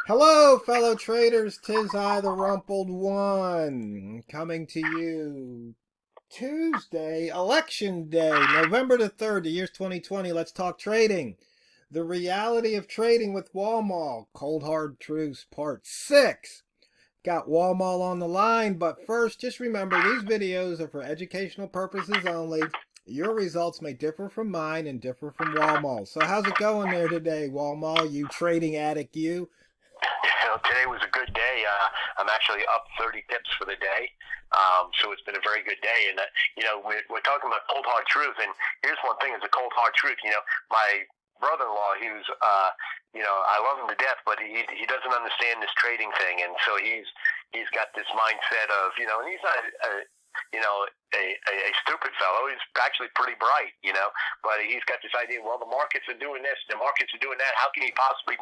Hello, fellow traders. 'Tis I, the Rumpled One, coming to you Tuesday, Election Day, November the 3rd, the year's 2020. Let's talk trading. The reality of trading with Walmal, Cold Hard Truths, Part 6. Got Walmal on the line, but first, just remember these videos are for educational purposes only. Your results may differ from mine and differ from Walmal. So how's it going there today, Walmal? You trading addict, you? Today was a good day. I'm actually up 30 pips for the day. So it's been a very good day. And, we're talking about cold hard truth. And here's one thing is a cold hard truth. My brother-in-law, I love him to death, but he doesn't understand this trading thing. And so he's got this mindset of, and he's not, a stupid fellow. He's actually pretty bright, but he's got this idea, well, the markets are doing this, the markets are doing that. How can he possibly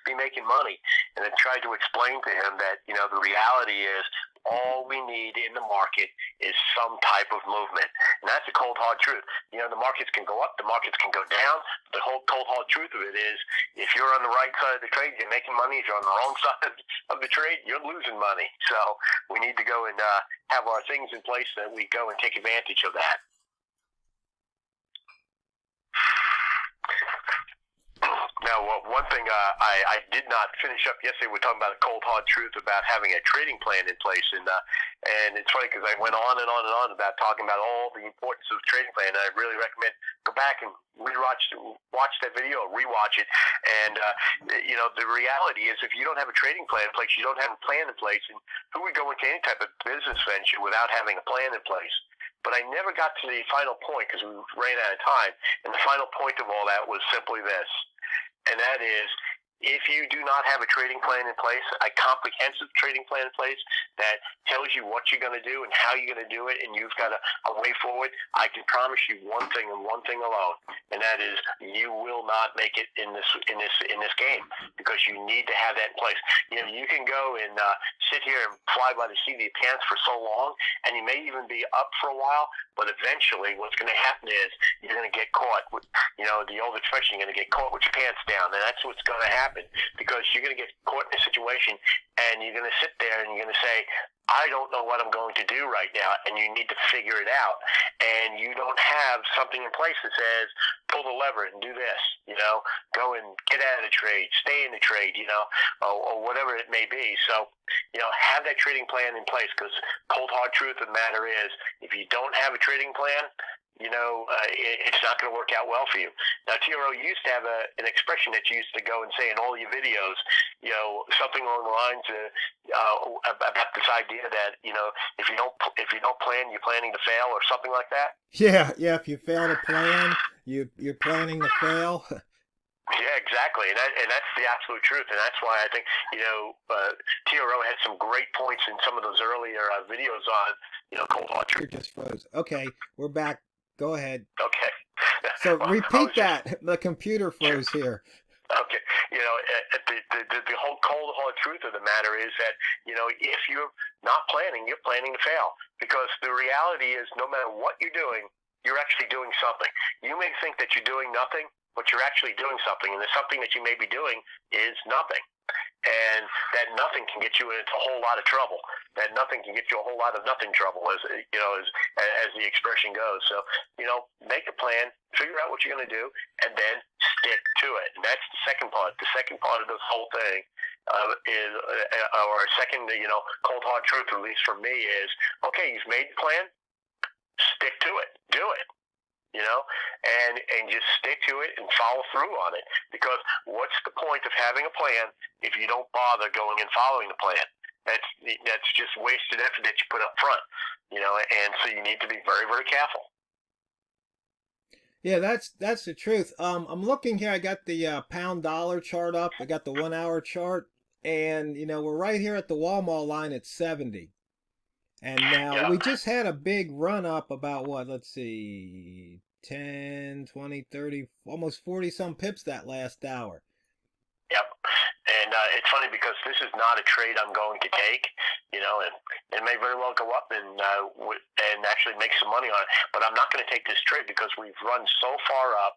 be making money? And I tried to explain to him that, the reality is all we need in the market is some type of movement. And that's the cold, hard truth. The markets can go up, the markets can go down. The whole cold, hard truth of it is if you're on the right side of the trade, you're making money. If you're on the wrong side of the trade, you're losing money. So we need to go and have our things in place that we go and take advantage of that. Now, one thing I did not finish up yesterday, we were talking about a cold, hard truth about having a trading plan in place. And it's funny because I went on and on and on about talking about all the importance of the trading plan. And I really recommend go back and watch that video, rewatch it. And, the reality is if you don't have a trading plan in place, you don't have a plan in place, and who would go into any type of business venture without having a plan in place? But I never got to the final point because we ran out of time. And the final point of all that was simply this. And that is, if you do not have a trading plan in place, a comprehensive trading plan in place that tells you what you're going to do and how you're going to do it, and you've got a way forward, I can promise you one thing and one thing alone, and that is you will not make it in this game because you need to have that in place. You can go and sit here and fly by the seat of your pants for so long, and you may even be up for a while, but eventually what's going to happen is you're going to get caught with, the old expression, you're going to get caught with your pants down, and that's what's going to happen because you're going to get caught in a situation and you're going to sit there and you're going to say, I don't know what I'm going to do right now, and you need to figure it out. And you don't have something in place that says, pull the lever and do this, go and get out of the trade, stay in the trade, or whatever it may be. So, have that trading plan in place because cold, hard truth of the matter is if you don't have a trading plan, it's not going to work out well for you. Now, TRO used to have an expression that you used to go and say in all your videos, something along the lines of about this idea that if you don't plan, you're planning to fail, or something like that. Yeah. If you fail to plan, you're planning to fail. Yeah, exactly, and that's the absolute truth, and that's why I think TRO had some great points in some of those earlier videos on cold hard truth. You just froze. Okay, we're back. Go ahead. Okay. So Well, repeat that. The computer froze here. Okay. The whole cold hard truth of the matter is that, if you're not planning, you're planning to fail. Because the reality is no matter what you're doing, you're actually doing something. You may think that you're doing nothing, but you're actually doing something. And the something that you may be doing is nothing. And that nothing can get you into a whole lot of trouble. That nothing can get you a whole lot of nothing trouble, as the expression goes. So, make a plan, figure out what you're going to do, and then stick to it. And that's the second part. The second part of this whole thing is, or a second, cold hard truth, at least for me, is okay. You've made the plan, stick to it, do it. And just stick to it and follow through on it. Because what's the point of having a plan if you don't bother going and following the plan? That's just wasted effort that you put up front, and so you need to be very, very careful. Yeah, that's the truth. I'm looking here. I got the pound dollar chart up. I got the 1 hour chart, and we're right here at the Walmart line at 70. And now we just had a big run up about what? Let's see, 10, 20, 30, almost 40 some pips that last hour. Yep. And it's funny because this is not a trade I'm going to take, and it may very well go up and actually make some money on it. But I'm not going to take this trade because we've run so far up,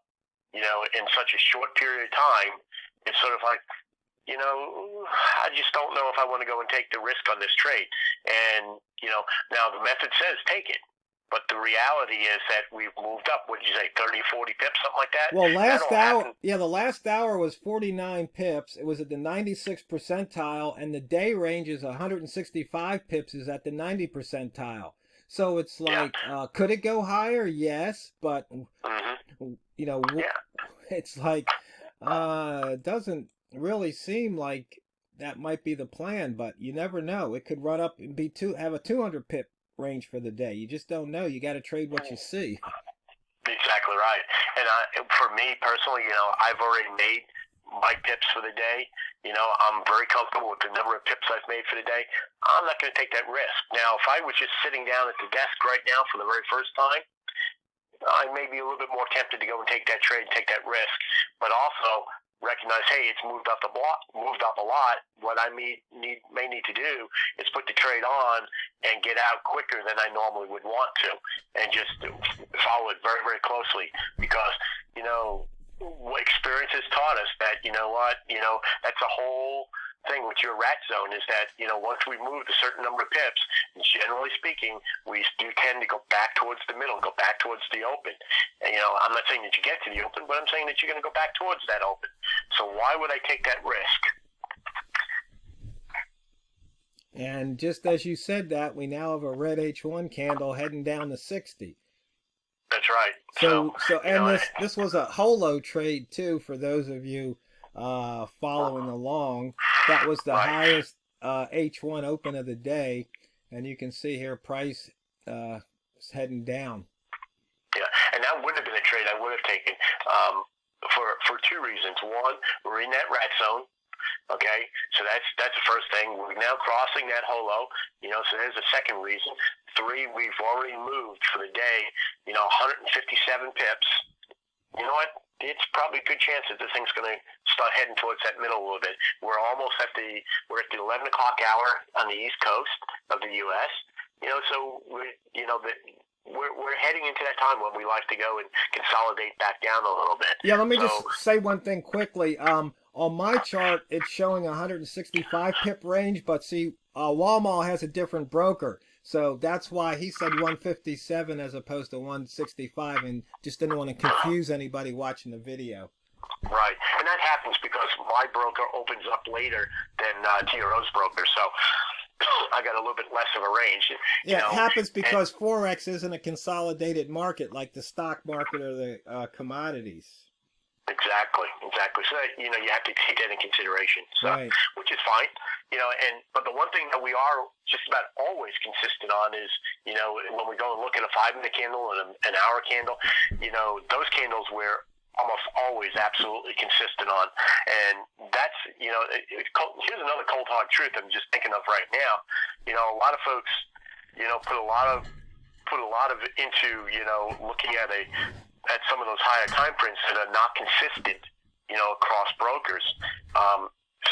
in such a short period of time. It's sort of like I just don't know if I want to go and take the risk on this trade. And, now the method says take it. But the reality is that we've moved up, what did you say, 30, 40 pips, something like that? Well, the last hour was 49 pips. It was at the 96th percentile, and the day range is 165 pips is at the 90 percentile. So it's like, could it go higher? Yes, but, it's like, it doesn't really seem like that might be the plan, but you never know. It could run up and have a 200 pip range for the day. You just don't know. You got to trade what you see. Exactly right. And for me personally, I've already made my pips for the day. I'm very comfortable with the number of pips I've made for the day. I'm not going to take that risk. Now, if I was just sitting down at the desk right now for the very first time, I may be a little bit more tempted to go and take that trade, take that risk, but also recognize, hey, it's moved up a lot. What I may need to do is put the trade on and get out quicker than I normally would want to, and just follow it very, very closely, because what experience has taught us that that's a whole thing with your rat zone, is that once we move a certain number of pips, generally speaking, we do tend to go back towards the middle, go back towards the open. And I'm not saying that you get to the open, but I'm saying that you're going to go back towards that open. So why would I take that risk? And just as you said that, we now have a red H1 candle heading down to 60. That's right. So and this was a holo trade too, for those of you following along. That was the highest H1 open of the day, and you can see here price is heading down. Yeah, and that would have been a trade I would have taken for two reasons. One, we're in that rat zone. Okay, so that's the first thing. We're now crossing that holo, so there's a second reason. Three, we've already moved for the day, 157 pips. You know what? It's probably a good chance that this thing's going to start heading towards that middle a little bit. We're at the 11 o'clock hour on the East Coast of the U.S., so we're heading into that time when we like to go and consolidate back down a little bit. Yeah, let me just say one thing quickly. On my chart, it's showing 165 pip range, but see, Walmal has a different broker. So that's why he said 157 as opposed to 165, and just didn't want to confuse anybody watching the video. Right, and that happens because my broker opens up later than TRO's broker, so I got a little bit less of a range. Yeah, it happens because Forex isn't a consolidated market like the stock market or the commodities. Exactly. So you have to take that in consideration. So, right. Which is fine. But the one thing that we are just about always consistent on is, when we go and look at a 5-minute candle and an hour candle, those candles we're almost always absolutely consistent on. And that's, here's another cold hard truth I'm just thinking of right now. A lot of folks, put a lot of into, looking at some of those higher time prints that are not consistent, across brokers.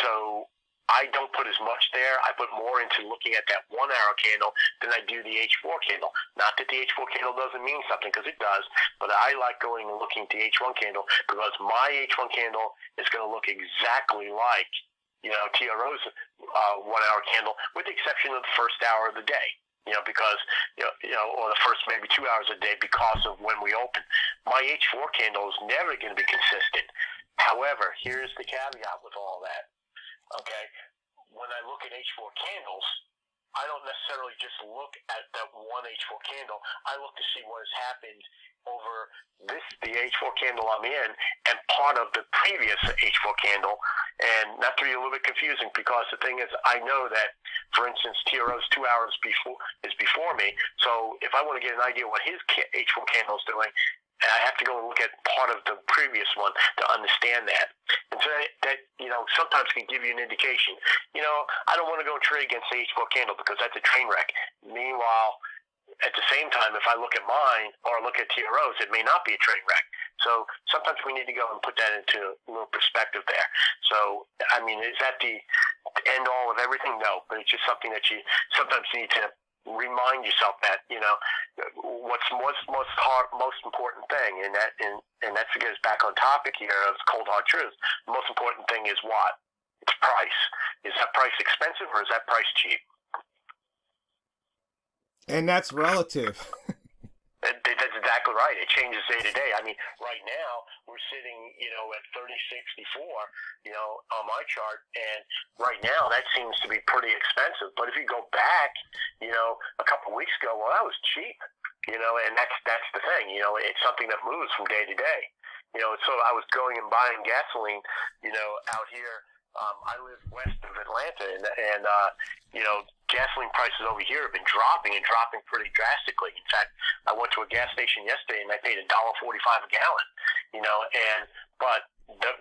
So I don't put as much there. I put more into looking at that 1 hour candle than I do the H4 candle. Not that the H4 candle doesn't mean something, because it does, but I like going and looking at the H1 candle because my H1 candle is going to look exactly like, TRO's 1 hour candle, with the exception of the first hour of the day. Because, or the first maybe 2 hours a day because of when we open. My H4 candle is never going to be consistent. However, here's the caveat with all that. Okay? When I look at H4 candles, I don't necessarily just look at that one H4 candle. I look to see what has happened over the H4 candle I'm in and part of the previous H4 candle. And not to be a little bit confusing, because the thing is, I know that, for instance, TRO's 2 hours before me. So if I want to get an idea what his H4 candle is doing, I have to go and look at part of the previous one to understand that. And so that sometimes can give you an indication. I don't want to go and trade against the H4 candle because that's a train wreck. Meanwhile, at the same time, if I look at mine or look at TRO's, it may not be a train wreck. So sometimes we need to go and put that into a little perspective there. So, I mean, is that the end all of everything? No, but it's just something that you sometimes need to remind yourself that, what's most important thing, and that goes back on topic here of cold hard truth. The most important thing is what? It's price. Is that price expensive or is that price cheap? And that's relative. That's exactly right. It changes day to day. I mean, right now we're sitting, at 30.64, on my chart, and right now that seems to be pretty expensive. But if you go back, a couple of weeks ago, well, that was cheap, and that's the thing. It's something that moves from day to day. So I was going and buying gasoline, out here. I live west of Atlanta, and gasoline prices over here have been dropping and dropping pretty drastically. In fact, I went to a gas station yesterday and I paid $1.45 a gallon.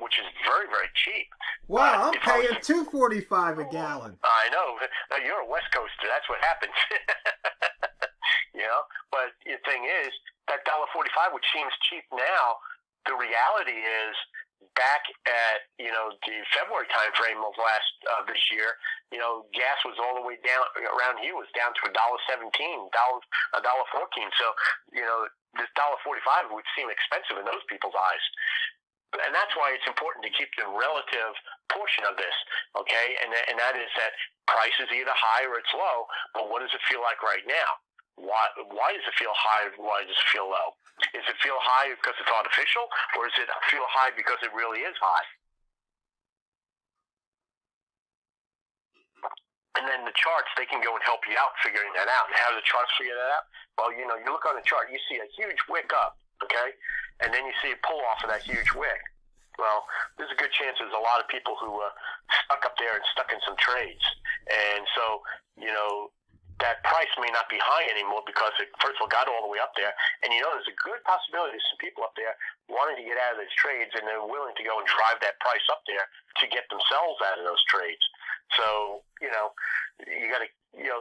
Which is very, very cheap. Wow, I'm paying $2.45 a gallon. I know. You're a West Coaster. That's what happens. But the thing is, that $1.45, which seems cheap now, the reality is, back at the February time frame of this year, gas was all the way down around here, was down to $1.17, $1.14. So this $1.45 would seem expensive in those people's eyes, and that's why it's important to keep the relative portion of this, okay? And that is that price is either high or it's low, but what does it feel like right now? Why does it feel high? Why does it feel low? Does it feel high because it's artificial, or does it feel high because it really is high? And then the charts, they can go and help you out figuring that out. And how do the charts figure that out? Well, you look on the chart, you see a huge wick up, okay? And then you see a pull off of that huge wick. Well, there's a good chance there's a lot of people who stuck up there and stuck in some trades. And so, that price may not be high anymore because it, first of all, got all the way up there. And there's a good possibility there's some people up there wanting to get out of those trades, and they're willing to go and drive that price up there to get themselves out of those trades. So, you got to,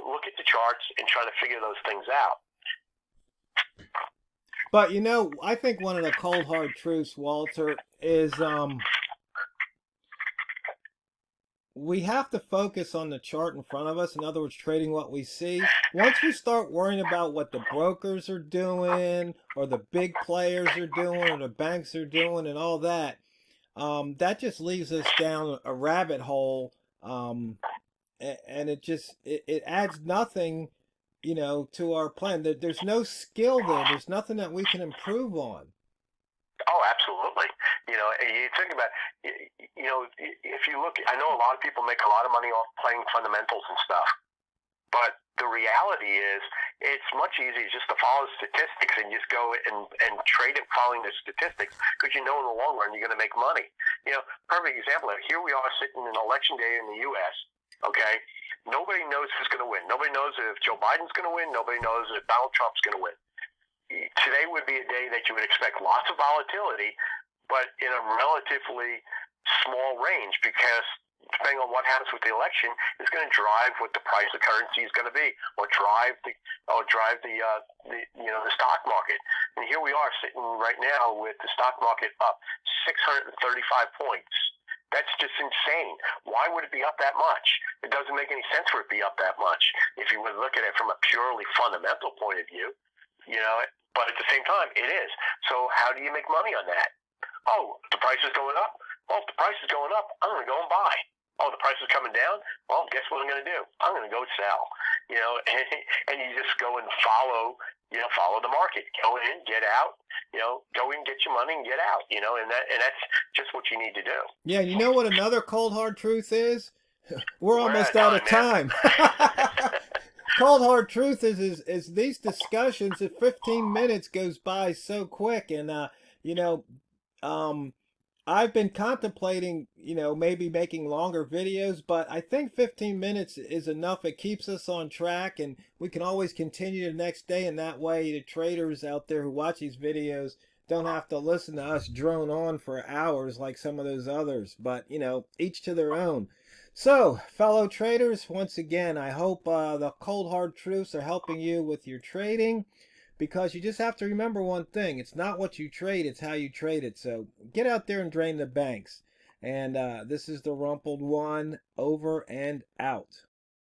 look at the charts and try to figure those things out. But, I think one of the cold hard truths, Walter, is we have to focus on the chart in front of us. In other words, trading what we see. Once we start worrying about what the brokers are doing, or the big players are doing, or the banks are doing, and all that, that just leaves us down a rabbit hole, and it adds nothing, to our plan. There's no skill there. There's nothing that we can improve on. Oh, absolutely. You think about, if you look, I know a lot of people make a lot of money off playing fundamentals and stuff, but the reality is it's much easier just to follow the statistics and just go and trade it following the statistics, because in the long run you're going to make money. Perfect example. Here we are sitting in election day in the U.S., okay? Nobody knows who's going to win. Nobody knows if Joe Biden's going to win. Nobody knows if Donald Trump's going to win. Today would be a day that you would expect lots of volatility, but in a relatively small range, because depending on what happens with the election is going to drive what the price of currency is going to be, or drive the stock market. And here we are sitting right now with the stock market up 635 points. That's just insane. Why would it be up that much? It doesn't make any sense for it to be up that much if you would look at it from a purely fundamental point of view. But at the same time, it is. So how do you make money on that? Oh, the price is going up? Well, if the price is going up, I'm going to go and buy. Oh, the price is coming down? Well, guess what I'm going to do? I'm going to go sell. And you just go and follow the market. Go in, get out, go in, get your money and get out, and that's just what you need to do. Yeah, you know what another cold hard truth is? We're almost out of time. Cold hard truth is these discussions, if 15 minutes goes by so quick, and I've been contemplating, maybe making longer videos, but I think 15 minutes is enough. It keeps us on track, and we can always continue the next day, and that way the traders out there who watch these videos don't have to listen to us drone on for hours like some of those others, but each to their own. So, fellow traders, once again, I hope the cold hard truths are helping you with your trading, because you just have to remember one thing. It's not what you trade, it's how you trade it. So get out there and drain the banks. And this is TheRumpledOne, over and out.